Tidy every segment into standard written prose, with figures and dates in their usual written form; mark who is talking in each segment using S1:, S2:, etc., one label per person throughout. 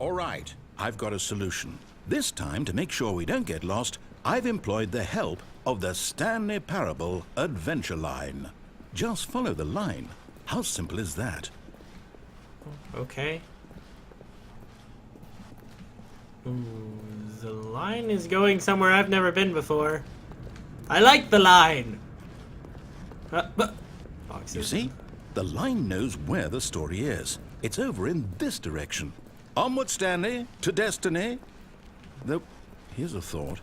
S1: All right, I've got a solution. This time, to make sure we don't get lost, I've employed the help of the Stanley Parable Adventure Line. Just follow the line. How simple is that?
S2: Okay. Ooh, the line is going somewhere I've never been before. I like the line.
S1: You see? The line knows where the story is. It's over in this direction. Onward, Stanley, to destiny. Though, here's a thought.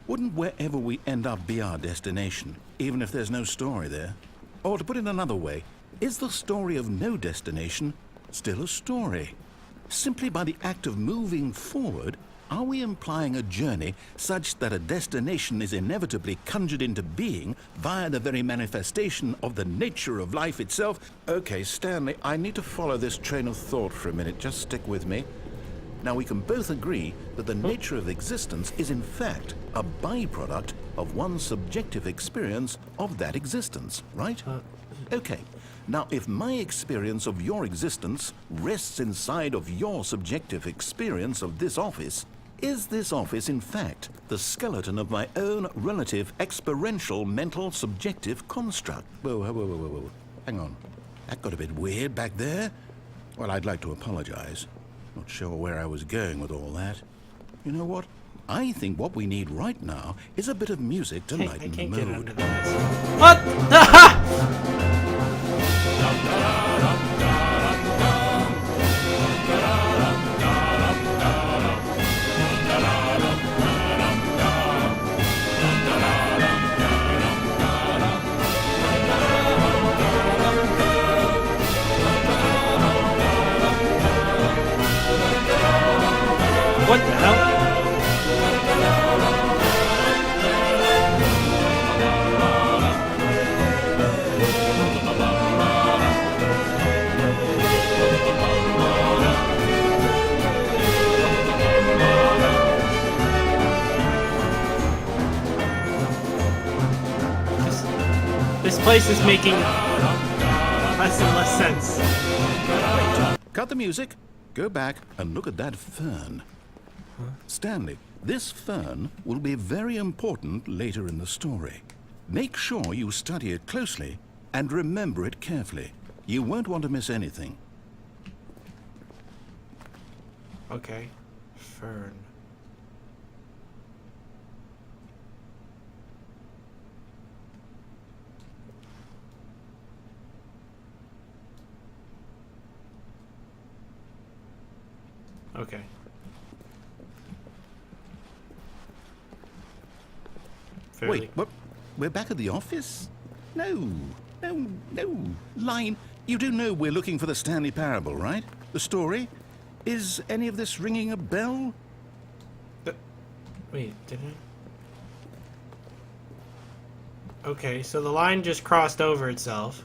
S1: Wouldn't wherever we end up be our destination, even if there's no story there? Or to put it another way, is the story of no destination still a story? Simply by the act of moving forward, are we implying a journey such that a destination is inevitably conjured into being via the very manifestation of the nature of life itself? Okay, Stanley, I need to follow this train of thought for a minute. Just stick with me. Now, we can both agree that the nature of existence is in fact a byproduct of one's subjective experience of that existence, right? Okay. Now, if my experience of your existence rests inside of your subjective experience of this office, is this office, in fact, the skeleton of my own relative experiential mental subjective construct? Whoa. Hang on. That got a bit weird back there. Well, I'd like to apologize. Not sure where I was going with all that. You know what? I think what we need right now is a bit of music to lighten the mood.
S2: Get under this. What? What the hell? This place is making less and less sense.
S1: Wait, cut the music. Go back and look at that fern. Stanley, this fern will be very important later in the story. Make sure you study it closely and remember it carefully. You won't want to miss anything.
S2: Okay. Fern. Okay.
S1: Wait, what? We're back at the office? No. Line, you do know we're looking for the Stanley Parable, right? The story? Is any of this ringing a bell?
S2: Wait, did I? Okay, so the line just crossed over itself.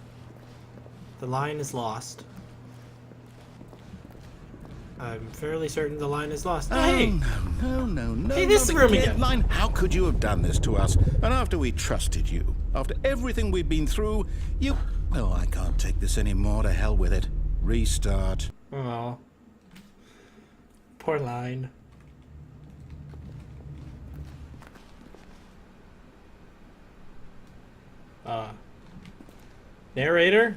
S2: The line is lost. I'm fairly certain the line is lost.
S1: Oh,
S2: hey!
S1: No.
S2: Hey, this room again.
S1: Line, how could you have done this to us? And after we trusted you, after everything we've been through, you... Oh, I can't take this anymore. To hell with it. Restart.
S2: Oh. Poor line. Narrator?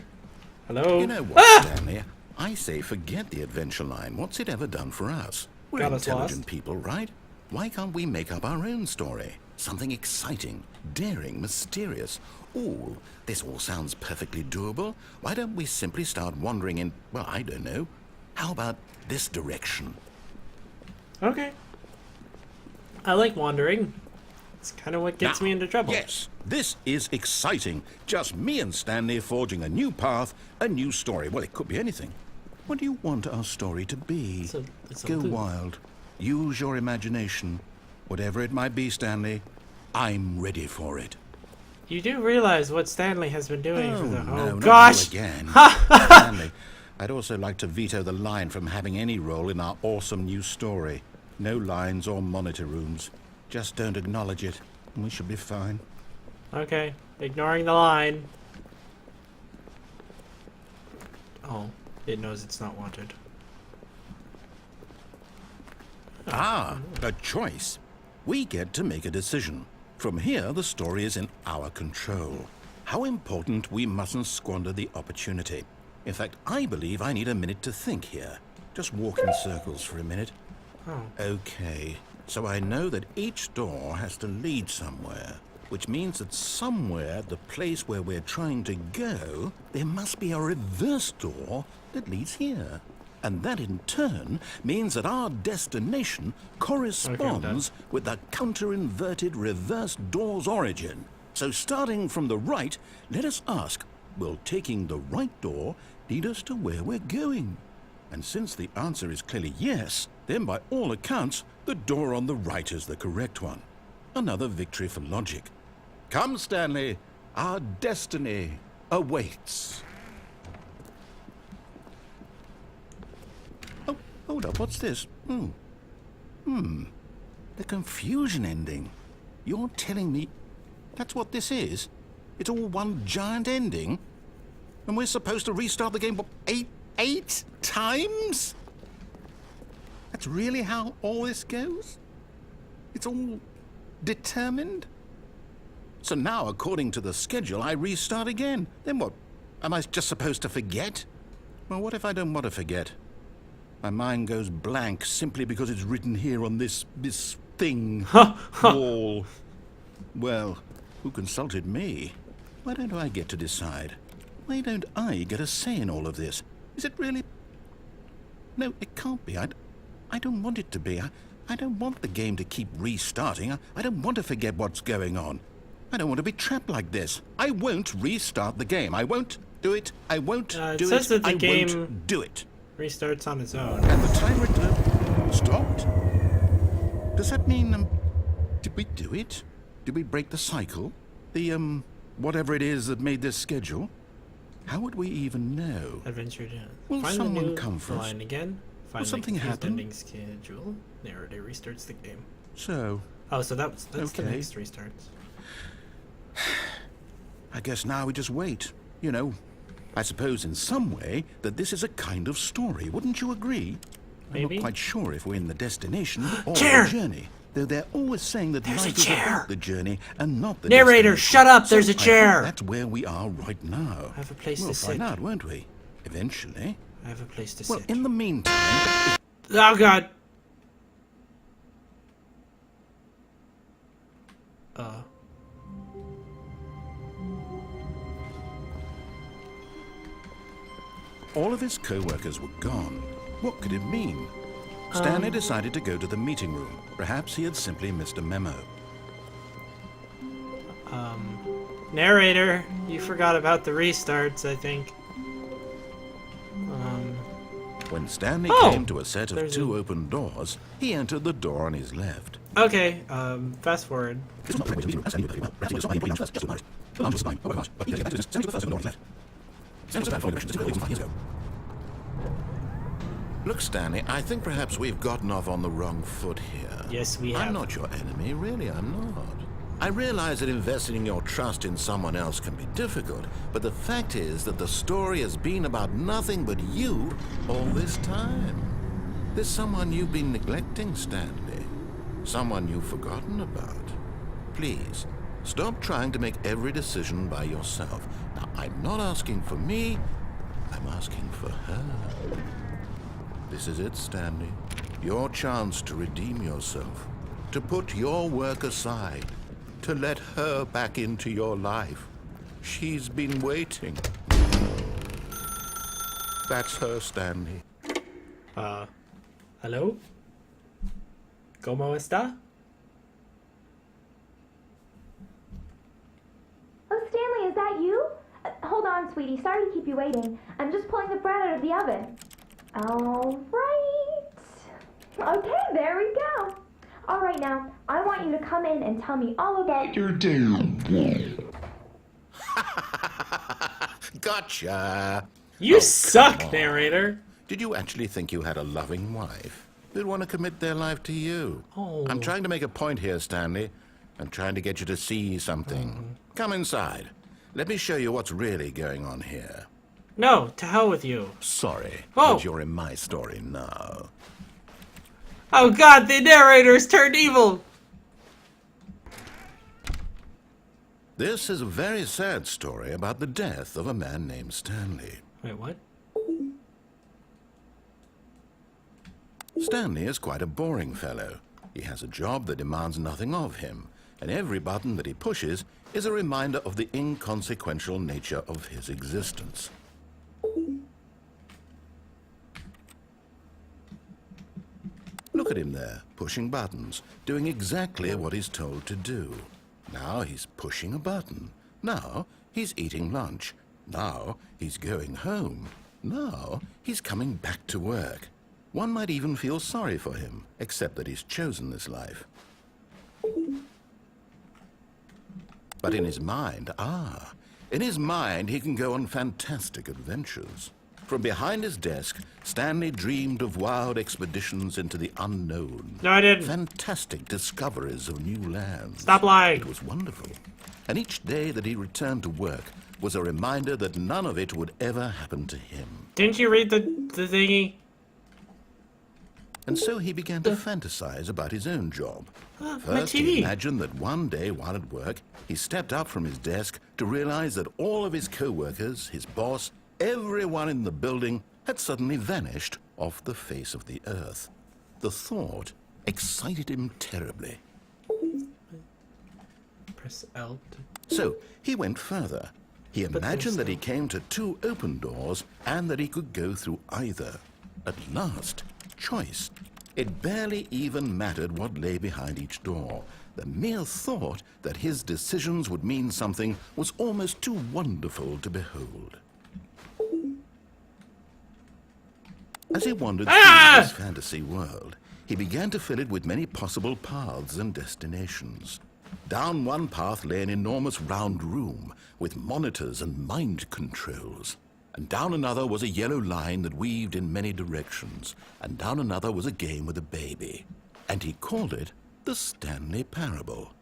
S2: Hello?
S1: You know what, Stanley? I say forget the adventure line. What's it ever done for us? We're
S2: Got us
S1: intelligent
S2: lost?
S1: people, right? Why can't we make up our own story? Something exciting, daring, mysterious. Ooh, this all sounds perfectly doable. Why don't we simply start wandering in, well, I don't know. How about this direction?
S2: Okay. I like wandering. It's kind of what gets
S1: Now,
S2: me into trouble.
S1: Yes, this is exciting. Just me and Stanley forging a new path, a new story. Well, it could be anything. What do you want our story to be?
S2: It's a
S1: Go
S2: loop.
S1: wild. Use your imagination. Whatever it might be, Stanley, I'm ready for it.
S2: You do realize what Stanley has been doing for the...
S1: No,
S2: Oh,
S1: not
S2: gosh!
S1: you again. Stanley, I'd also like to veto the line from having any role in our awesome new story. No lines or monitor rooms. Just don't acknowledge it, and we should be fine.
S2: Okay, ignoring the line. Oh, it knows it's not wanted.
S1: Ah, a choice. We get to make a decision. From here, the story is in our control. How important we mustn't squander the opportunity. In fact, I believe I need a minute to think here. Just walk in circles for a minute.
S2: Oh.
S1: Okay, so I know that each door has to lead somewhere, which means that somewhere at the place where we're trying to go, there must be a reverse door that leads here. And that in turn means that our destination corresponds with the counter-inverted reverse door's origin. So starting from the right, let us ask, will taking the right door lead us to where we're going? And since the answer is clearly yes, then by all accounts, the door on the right is the correct one. Another victory for logic. Come, Stanley, our destiny awaits. Oh, hold up, what's this? The confusion ending. You're telling me that's what this is? It's all one giant ending? And we're supposed to restart the game, what, eight times? That's really how all this goes? It's all determined? So now, according to the schedule, I restart again. Then what? Am I just supposed to forget? Well, what if I don't want to forget? My mind goes blank simply because it's written here on this thing, wall. Well, who consulted me? Why don't I get to decide? Why don't I get a say in all of this? Is it really? No, it can't be. I don't want it to be. I don't want the game to keep restarting. I don't want to forget what's going on. I don't want to be trapped like this. I won't restart the game. I won't do it. I won't do it.
S2: It says that the game
S1: won't do it.
S2: restarts on its own.
S1: And the timer stopped? Does that mean, did we do it? Did we break the cycle? The, whatever it is that made this schedule? How would we even know?
S2: Adventure Jam.
S1: Will
S2: Find
S1: someone
S2: the new
S1: come first?
S2: line again. Find
S1: Will something
S2: the confused
S1: happen?
S2: ending schedule. Narrator restarts the game.
S1: So,
S2: Oh, so that's the
S1: Okay.
S2: next restarts.
S1: I guess now we just wait. You know, I suppose in some way that this is a kind of story. Wouldn't you agree? I'm
S2: Maybe.
S1: not quite sure if we're in the destination or
S2: Chair!
S1: the journey. Though they're always saying that
S2: There's a
S1: life is
S2: chair!
S1: about the journey and not the
S2: Narrator,
S1: destination.
S2: shut up!
S1: So
S2: There's a
S1: I think
S2: chair!
S1: that's where we are right now.
S2: I have a place
S1: We'll
S2: to sit.
S1: find out, won't we? Eventually.
S2: I have a place to
S1: Well,
S2: sit.
S1: in the meantime,
S2: Oh god.
S1: all of his co-workers were gone. What could it mean? Stanley decided to go to the meeting room. Perhaps he had simply missed a memo.
S2: Narrator, you forgot about the restarts, I think.
S1: When Stanley
S2: Oh!
S1: came to a set of
S2: There's
S1: two
S2: a-
S1: open doors, he entered the door on his left.
S2: Okay, fast forward.
S1: Look, Stanley, I think perhaps we've gotten off on the wrong foot here.
S2: Yes, we have.
S1: I'm not your enemy, really, I'm not. I realize that investing your trust in someone else can be difficult, but the fact is that the story has been about nothing but you all this time. There's someone you've been neglecting, Stanley. Someone you've forgotten about. Please, stop trying to make every decision by yourself. Now, I'm not asking for me, I'm asking for her. This is it, Stanley. Your chance to redeem yourself. To put your work aside. To let her back into your life. She's been waiting. That's her, Stanley.
S2: Hello? ¿Cómo está?
S3: Oh, Stanley, is that you? Hold on, sweetie. Sorry to keep you waiting. I'm just pulling the bread out of the oven. All right. Okay, there we go. All right, now, I want you to come in and tell me all about your day.
S1: Gotcha.
S2: You
S1: Oh,
S2: suck,
S1: come on.
S2: narrator.
S1: Did you actually think you had a loving wife who'd want to commit their life to you?
S2: Oh.
S1: I'm trying to make a point here, Stanley. I'm trying to get you to see something. Come inside. Let me show you what's really going on here.
S2: No, to hell with you.
S1: Sorry,
S2: Oh.
S1: but you're in my story now.
S2: Oh god, the narrator's turned evil!
S1: This is a very sad story about the death of a man named Stanley.
S2: Wait, what?
S1: Stanley is quite a boring fellow. He has a job that demands nothing of him, and every button that he pushes is a reminder of the inconsequential nature of his existence. Look at him there, pushing buttons, doing exactly what he's told to do. Now he's pushing a button. Now he's eating lunch. Now he's going home. Now he's coming back to work. One might even feel sorry for him, except that he's chosen this life. But in his mind, in his mind he can go on fantastic adventures. From behind his desk, Stanley dreamed of wild expeditions into the unknown.
S2: No, I didn't.
S1: Fantastic discoveries of new lands.
S2: Stop lying.
S1: It was wonderful. And each day that he returned to work was a reminder that none of it would ever happen to him.
S2: Didn't you read the thingy?
S1: And so he began to fantasize about his own job.
S2: My
S1: First,
S2: TV.
S1: he imagined that one day while at work, he stepped up from his desk to realize that all of his co-workers, his boss, everyone in the building had suddenly vanished off the face of the earth. The thought excited him terribly.
S2: Press L to...
S1: So he went further. He imagined that he came to two open doors and that he could go through either. At last, choice. It barely even mattered what lay behind each door. The mere thought that his decisions would mean something was almost too wonderful to behold. As he wandered through this fantasy world, he began to fill it with many possible paths and destinations. Down one path lay an enormous round room with monitors and mind controls. And down another was a yellow line that weaved in many directions. And down another was a game with a baby. And he called it the Stanley Parable.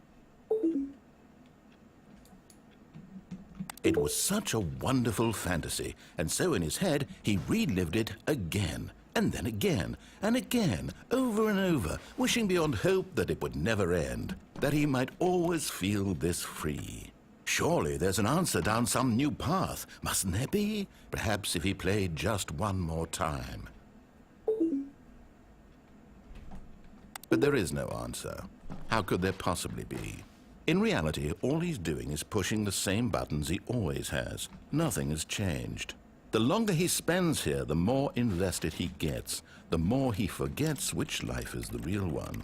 S1: It was such a wonderful fantasy, and so in his head he relived it again, and then again, and again, over and over, wishing beyond hope that it would never end, that he might always feel this free. Surely there's an answer down some new path, mustn't there be? Perhaps if he played just one more time. But there is no answer. How could there possibly be? In reality, all he's doing is pushing the same buttons he always has. Nothing has changed. The longer he spends here, the more invested he gets, the more he forgets which life is the real one.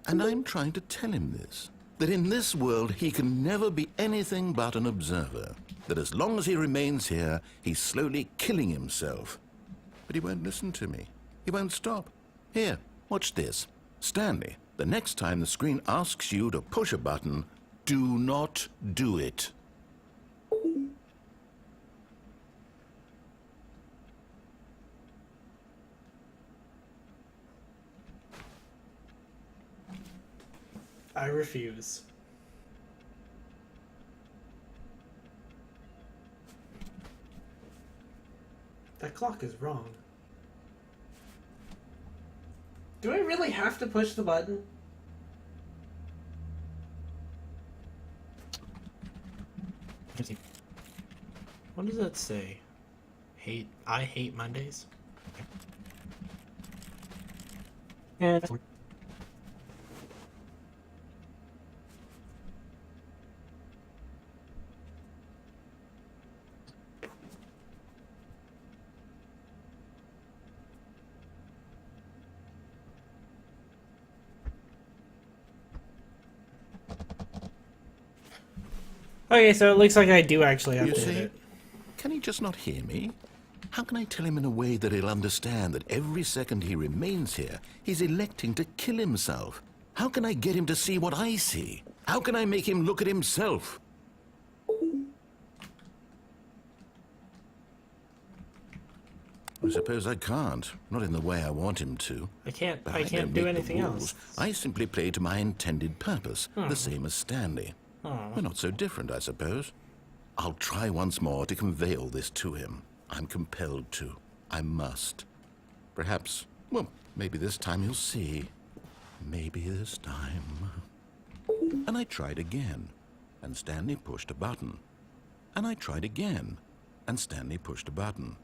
S1: And I'm trying to tell him this, that in this world he can never be anything but an observer, that as long as he remains here, he's slowly killing himself. But he won't listen to me. He won't stop. Here, watch this. Stanley, the next time the screen asks you to push a button, do not do it.
S2: I refuse. That clock is wrong. Do I really have to push the button? What does that say? I hate Mondays? Yeah, that's weird. Okay, so it looks like I do actually have
S1: You
S2: to
S1: see?
S2: hit it.
S1: Can he just not hear me? How can I tell him in a way that he'll understand that every second he remains here, he's electing to kill himself? How can I get him to see what I see? How can I make him look at himself? I suppose I can't. Not in the way I want him to.
S2: I can't
S1: But
S2: I
S1: don't
S2: can't do
S1: make the
S2: anything
S1: rules.
S2: else.
S1: I simply play to my intended purpose, the same as Stanley. We're not so different, I suppose. I'll try once more to convey all this to him. I'm compelled to. I must. Perhaps Well, maybe this time you'll see. Maybe this time. And I tried again, and Stanley pushed a button. And I tried again, and Stanley pushed a button.